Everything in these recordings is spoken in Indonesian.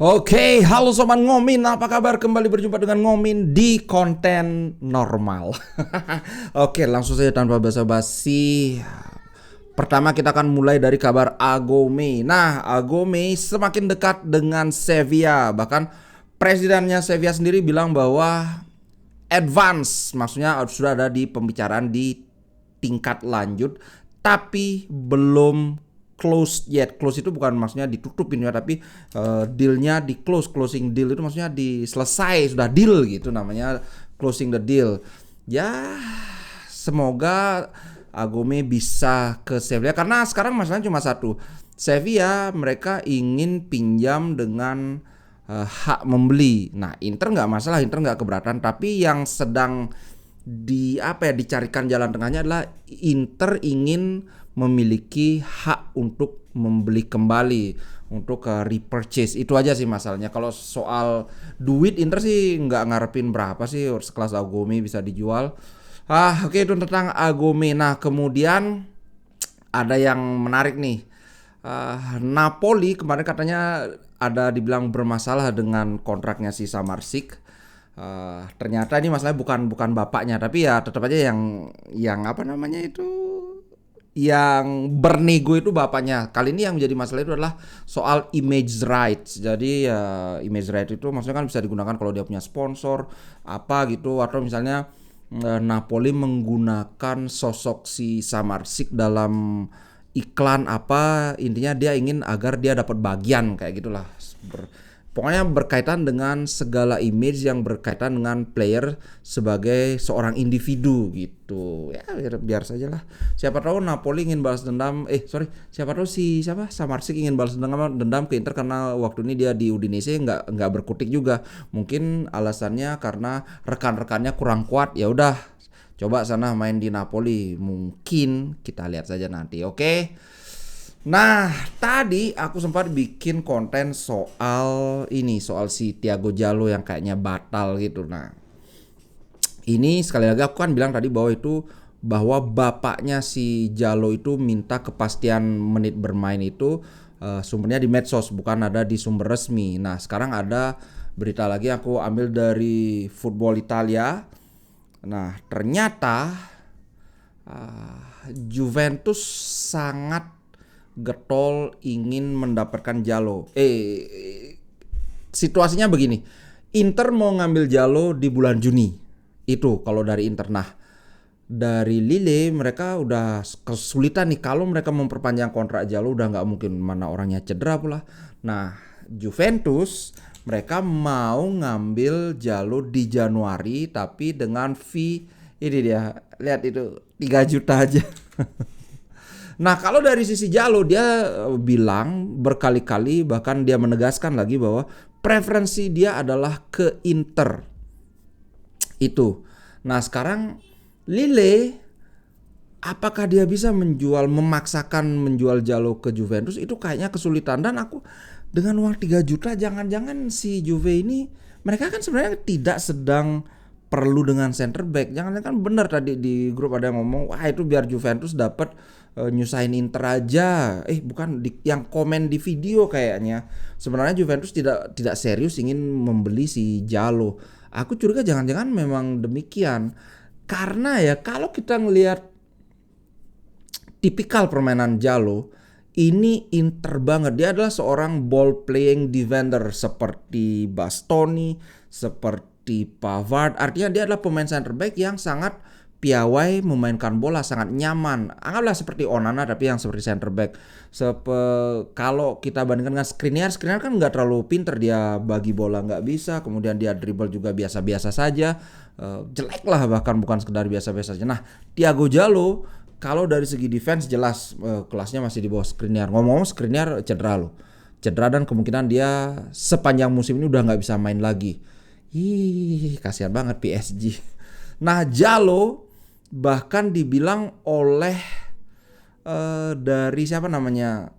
Oke, halo Sobat Ngomin, apa kabar? Kembali berjumpa dengan Ngomin di konten normal. Oke, langsung saja tanpa basa-basi. Pertama kita akan mulai dari kabar Agome. Nah, Agome semakin dekat dengan Sevilla. Bahkan presidennya Sevilla sendiri bilang bahwa advance, maksudnya sudah ada di pembicaraan di tingkat lanjut, tapi belum close yet. Close itu bukan maksudnya ditutupin ya, tapi dealnya di closing deal itu maksudnya diselesai, sudah deal gitu namanya, closing the deal. Ya, semoga Agome bisa ke Sevilla karena sekarang masalahnya cuma satu. Sevilla mereka ingin pinjam dengan hak membeli. Nah, Inter nggak masalah, Inter nggak keberatan. Tapi yang sedang dicarikan jalan tengahnya adalah Inter ingin memiliki hak untuk membeli kembali, untuk repurchase. Itu aja sih masalahnya. Kalau soal duit, Inter sih nggak ngarepin berapa sih sekelas Agome bisa dijual. Oke, itu tentang Agome. Nah, kemudian ada yang menarik nih. Napoli kemarin katanya ada dibilang bermasalah dengan kontraknya si Samardzic. Ternyata ini masalahnya bukan bapaknya, tapi ya tetap aja yang apa namanya itu, yang bernego itu bapaknya. Kali ini yang menjadi masalah itu adalah soal image rights. Jadi image rights itu maksudnya kan bisa digunakan kalau dia punya sponsor apa gitu, atau misalnya Napoli menggunakan sosok si Samardzic dalam iklan apa, intinya dia ingin agar dia dapat bagian kayak gitulah. Pokoknya berkaitan dengan segala image yang berkaitan dengan player sebagai seorang individu gitu. Ya biar saja lah. Siapa tahu Napoli ingin balas dendam. Siapa tahu Samardzic ingin balas dendam ke Inter karena waktu ini dia di Udinese nggak berkutik juga. Mungkin alasannya karena rekan-rekannya kurang kuat. Ya udah, coba sana main di Napoli. Mungkin kita lihat saja nanti. Oke. Nah, tadi aku sempat bikin konten soal si Thiago Jallo yang kayaknya batal gitu. Nah, ini sekali lagi aku kan bilang tadi bahwa bapaknya si Jallo itu minta kepastian menit bermain itu, sumbernya di medsos, bukan ada di sumber resmi. Nah, sekarang ada berita lagi aku ambil dari Football Italia. Nah, ternyata Juventus sangat getol ingin mendapatkan Jallo. Situasinya begini. Inter mau ngambil Jallo di bulan Juni. Itu kalau dari Inter. Nah, dari Lille mereka udah kesulitan nih. Kalau mereka memperpanjang kontrak Jallo udah nggak mungkin, mana orangnya cedera pula. Nah, Juventus mereka mau ngambil Jallo di Januari tapi dengan fee, ini dia, lihat itu 3 juta aja. Nah, kalau dari sisi Jallo dia bilang berkali-kali, bahkan dia menegaskan lagi bahwa preferensi dia adalah ke Inter. Itu. Nah, sekarang Lille, apakah dia bisa memaksakan menjual Jallo ke Juventus? Itu kayaknya kesulitan. Dan aku dengan uang 3 juta, jangan-jangan si Juve ini, mereka kan sebenarnya tidak sedang perlu dengan center back. Jangan-jangan benar tadi di grup ada yang ngomong, wah itu biar Juventus dapat nyusahin Inter aja. Bukan yang komen di video kayaknya. Sebenarnya Juventus tidak serius ingin membeli si Jallo. Aku curiga jangan-jangan memang demikian. Karena ya kalau kita ngelihat tipikal permainan Jallo, ini Inter banget. Dia adalah seorang ball playing defender seperti Bastoni, seperti Pavard. Artinya dia adalah pemain center back yang sangat piawai memainkan bola, sangat nyaman. Anggaplah seperti Onana tapi yang seperti center back. Kalau kita bandingkan dengan Skriniar kan nggak terlalu pinter, dia bagi bola nggak bisa, kemudian dia dribble juga biasa-biasa saja, jelek lah, bahkan bukan sekedar biasa-biasa saja. Nah, Thiago Jallo kalau dari segi defense jelas kelasnya masih di bawah Skriniar. Ngomong-ngomong Skriniar cedera dan kemungkinan dia sepanjang musim ini udah nggak bisa main lagi. Kasihan banget PSG. Nah, Jallo bahkan dibilang oleh dari siapa namanya,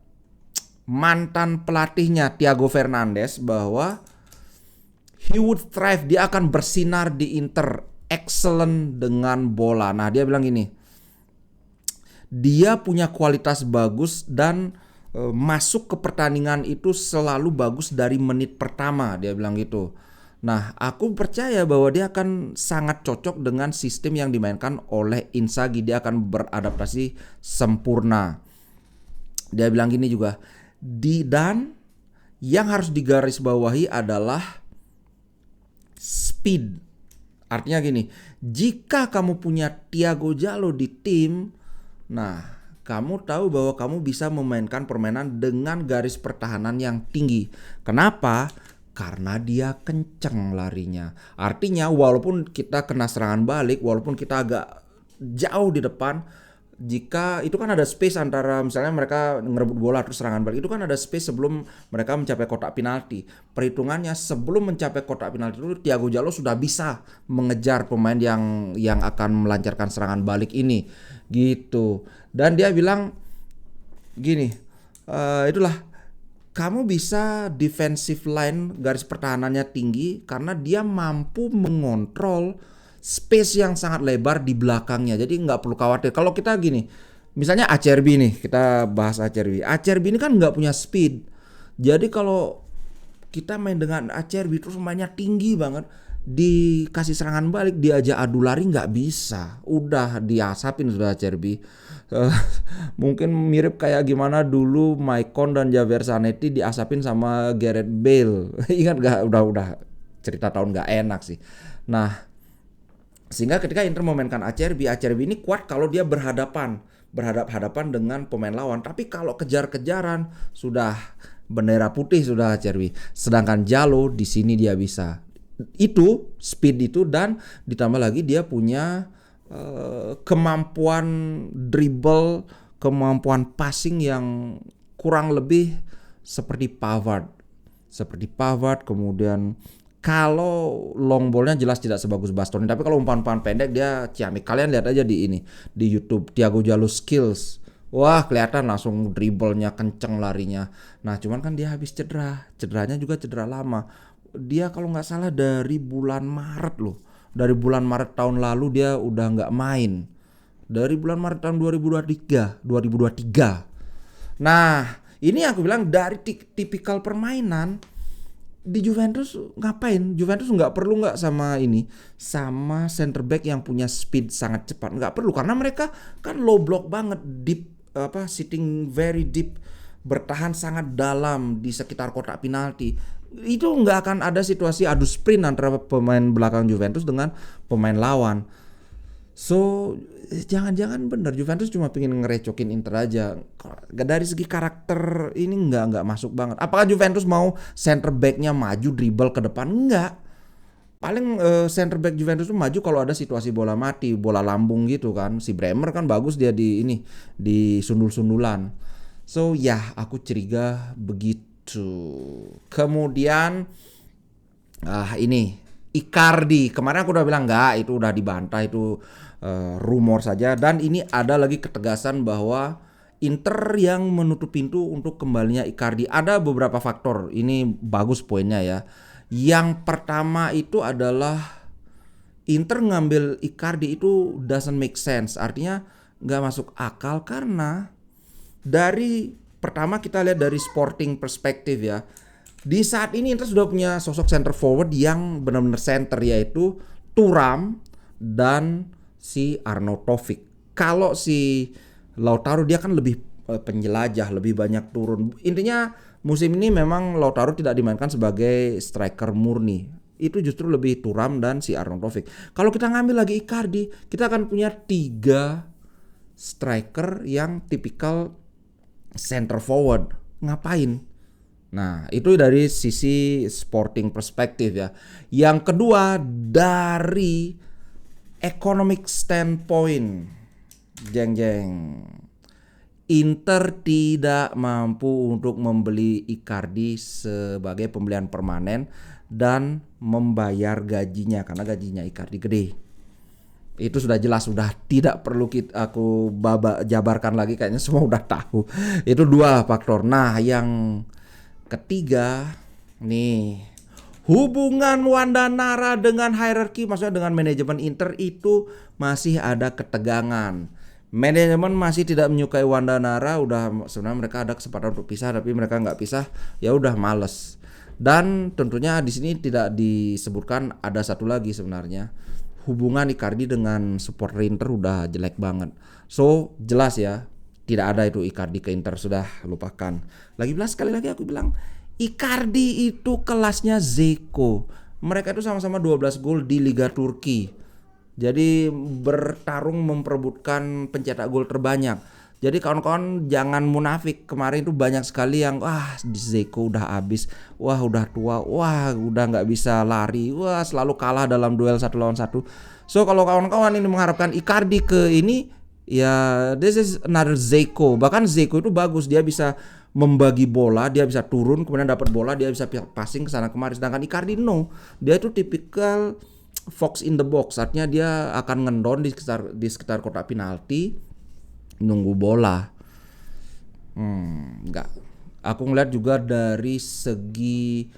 mantan pelatihnya Thiago Fernandes, bahwa he would thrive, dia akan bersinar di Inter, excellent dengan bola. Nah, dia bilang gini, dia punya kualitas bagus dan masuk ke pertandingan itu selalu bagus dari menit pertama, dia bilang gitu. Nah, aku percaya bahwa dia akan sangat cocok dengan sistem yang dimainkan oleh Inzaghi. Dia akan beradaptasi sempurna. Dia bilang gini juga, dan yang harus digarisbawahi adalah speed. Artinya gini, jika kamu punya Thiago Jallo di tim, nah kamu tahu bahwa kamu bisa memainkan permainan dengan garis pertahanan yang tinggi. Kenapa? Karena dia kenceng larinya. Artinya walaupun kita kena serangan balik, walaupun kita agak jauh di depan, jika itu kan ada space antara misalnya mereka ngerebut bola terus serangan balik, itu kan ada space sebelum mereka mencapai kotak penalti. Perhitungannya sebelum mencapai kotak penalti itu Thiago Jallo sudah bisa mengejar pemain yang akan melancarkan serangan balik ini gitu. Dan dia bilang gini, itulah kamu bisa defensive line, garis pertahanannya tinggi karena dia mampu mengontrol space yang sangat lebar di belakangnya. Jadi nggak perlu khawatir. Kalau kita gini, misalnya Acerbi nih, kita bahas Acerbi. Acerbi ini kan nggak punya speed. Jadi kalau kita main dengan Acerbi terus mainnya tinggi banget, dikasih serangan balik diajak adu lari nggak bisa. Udah diasapin sudah Acerbi. Mungkin mirip kayak gimana dulu Maicon dan Javier Zanetti diasapin sama Gareth Bale. Ingat gak? Udah cerita tahun gak enak sih. Nah, sehingga ketika Inter memainkan Acerbi ini kuat kalau dia berhadapan dengan pemain lawan. Tapi kalau kejar-kejaran sudah bendera putih sudah Acerbi. Sedangkan Jallo di sini dia bisa itu speed itu, dan ditambah lagi dia punya kemampuan dribble, kemampuan passing yang kurang lebih seperti Pavard. Kemudian kalau long ballnya jelas tidak sebagus Bastoni, tapi kalau umpan-umpan pendek dia ciamik. Kalian lihat aja di YouTube Thiago Jallo skills. Wah, kelihatan langsung dribblenya kenceng, larinya. Nah, cuman kan dia habis cederanya juga cedera lama. Dia kalau nggak salah dari bulan Maret loh. Dari bulan Maret tahun lalu dia udah nggak main. Dari bulan Maret tahun 2023. Nah, ini aku bilang dari tipikal permainan di Juventus ngapain? Juventus nggak perlu nggak sama center back yang punya speed sangat cepat. Nggak perlu karena mereka kan low block banget, deep sitting very deep, bertahan sangat dalam di sekitar kotak penalti. Itu nggak akan ada situasi adu sprint antara pemain belakang Juventus dengan pemain lawan. So jangan-jangan bener Juventus cuma pengen ngerecokin Inter aja. Dari segi karakter ini nggak masuk banget. Apakah Juventus mau center backnya maju dribble ke depan? Nggak. Paling center back Juventus tuh maju kalau ada situasi bola mati, bola lambung gitu kan. Si Bremer kan bagus dia di sundul-sundulan. So ya aku curiga begitu. Kemudian ini Icardi, kemarin aku udah bilang enggak, itu udah dibantah, itu rumor saja. Dan ini ada lagi ketegasan bahwa Inter yang menutup pintu untuk kembalinya Icardi. Ada beberapa faktor, ini bagus poinnya ya. Yang pertama itu adalah Inter ngambil Icardi itu doesn't make sense, artinya nggak masuk akal karena pertama kita lihat dari sporting perspektif ya. Di saat ini Inter sudah punya sosok center forward yang benar-benar center, yaitu Thuram dan si Arnautovic. Kalau si Lautaro dia kan lebih penjelajah, lebih banyak turun. Intinya musim ini memang Lautaro tidak dimainkan sebagai striker murni. Itu justru lebih Thuram dan si Arnautovic. Kalau kita ngambil lagi Icardi, kita akan punya 3 striker yang tipikal center forward. Ngapain? Nah, itu dari sisi sporting perspektif ya. Yang kedua dari economic standpoint, jeng. Inter tidak mampu untuk membeli Icardi sebagai pembelian permanen dan membayar gajinya karena gajinya Icardi gede. Itu sudah jelas, sudah tidak perlu aku jabarkan lagi, kayaknya semua udah tahu. Itu 2 faktor. Nah, yang ketiga nih, hubungan Wanda Nara dengan hierarki, maksudnya dengan manajemen Inter itu masih ada ketegangan. Manajemen masih tidak menyukai Wanda Nara, udah sebenarnya mereka ada kesempatan untuk pisah tapi mereka nggak pisah, ya udah males. Dan tentunya di sini tidak disebutkan ada satu lagi sebenarnya. Hubungan Icardi dengan supporter Inter udah jelek banget. So, jelas ya, tidak ada itu Icardi ke Inter, sudah lupakan. Sekali lagi aku bilang, Icardi itu kelasnya Zeko. Mereka itu sama-sama 12 gol di Liga Turki. Jadi bertarung memperebutkan pencetak gol terbanyak. Jadi kawan-kawan jangan munafik. Kemarin itu banyak sekali yang Zeko udah habis, wah udah tua, wah udah nggak bisa lari, wah selalu kalah dalam duel 1 lawan 1. So kalau kawan-kawan ini mengharapkan Icardi ke ini, ya this is another Zeko. Bahkan Zeko itu bagus, dia bisa membagi bola, dia bisa turun kemudian dapat bola, dia bisa passing ke sana kemari. Sedangkan Icardi no, dia itu tipikal fox in the box, artinya dia akan ngendon di sekitar kotak penalti nunggu bola. Enggak. Aku ngeliat juga dari segi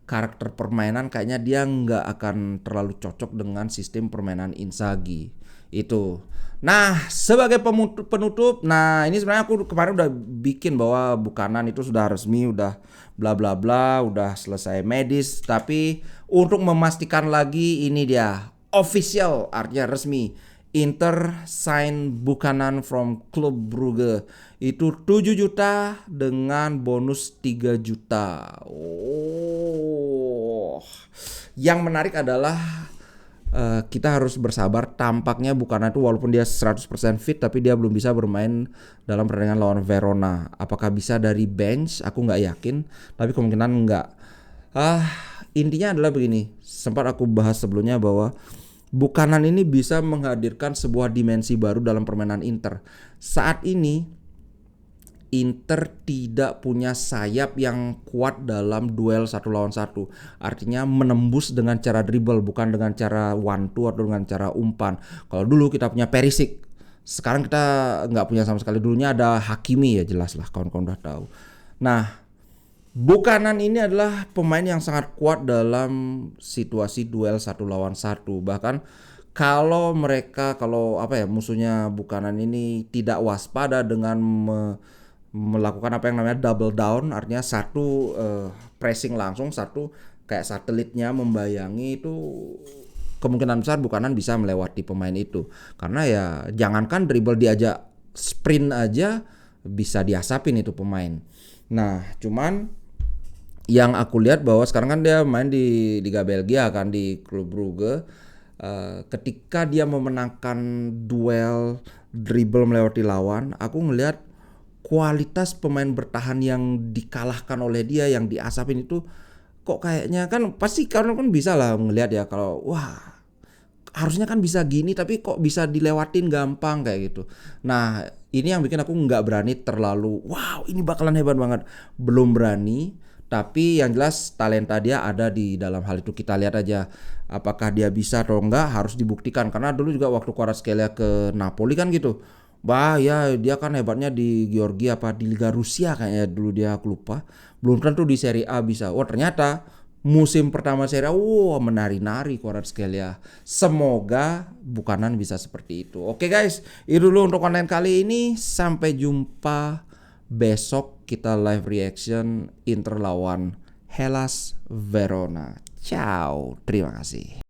karakter permainan kayaknya dia nggak akan terlalu cocok dengan sistem permainan Inzaghi itu. Nah, sebagai penutup, nah ini sebenarnya aku kemarin udah bikin bahwa Buchanan itu sudah resmi, udah bla bla bla, udah selesai medis. Tapi untuk memastikan lagi, ini dia official, artinya resmi. Inter sign Buchanan from Club Brugge itu 7 juta dengan bonus 3 juta. Yang menarik adalah kita harus bersabar. Tampaknya Buchanan itu walaupun dia 100% fit, tapi dia belum bisa bermain dalam pertandingan lawan Verona. Apakah bisa dari bench? Aku nggak yakin, tapi kemungkinan nggak. Intinya adalah begini, sempat aku bahas sebelumnya bahwa Buchanan ini bisa menghadirkan sebuah dimensi baru dalam permainan Inter. Saat ini Inter tidak punya sayap yang kuat dalam duel 1 lawan 1. Artinya menembus dengan cara dribble, bukan dengan cara one two atau dengan cara umpan. Kalau dulu kita punya Perisic, sekarang kita nggak punya sama sekali. Dulunya ada Hakimi, ya jelas lah kawan-kawan udah tahu. Nah, Buchanan ini adalah pemain yang sangat kuat dalam situasi duel 1 lawan 1. Bahkan kalau musuhnya Buchanan ini tidak waspada dengan melakukan apa yang namanya double down, artinya satu pressing langsung, satu kayak satelitnya membayangi, itu kemungkinan besar Buchanan bisa melewati pemain itu. Karena ya jangankan dribble, diajak sprint aja bisa diasapin itu pemain. Nah, cuman yang aku lihat bahwa sekarang kan dia main di Liga Belgia kan, di Club Brugge. Ketika dia memenangkan duel dribble melewati lawan, aku ngelihat kualitas pemain bertahan yang dikalahkan oleh dia, yang diasapin itu kok kayaknya kan pasti karena kan bisa lah ngelihat ya, kalau wah harusnya kan bisa gini tapi kok bisa dilewatin gampang kayak gitu. Nah ini yang bikin aku nggak berani terlalu wow ini bakalan hebat banget, belum berani. Tapi yang jelas talenta dia ada di dalam hal itu. Kita lihat aja apakah dia bisa atau enggak, harus dibuktikan. Karena dulu juga waktu Kvaratskhelia ke Napoli kan gitu, ya dia kan hebatnya di Georgia apa di Liga Rusia kayaknya dulu, dia aku lupa. Belum tentu di Serie A bisa. Ternyata musim pertama Serie A menari-nari Kvaratskhelia. Semoga Buchanan bisa seperti itu. Oke guys, itu dulu untuk konten kali ini. Sampai jumpa besok, kita live reaction Inter lawan Hellas Verona. Ciao, terima kasih.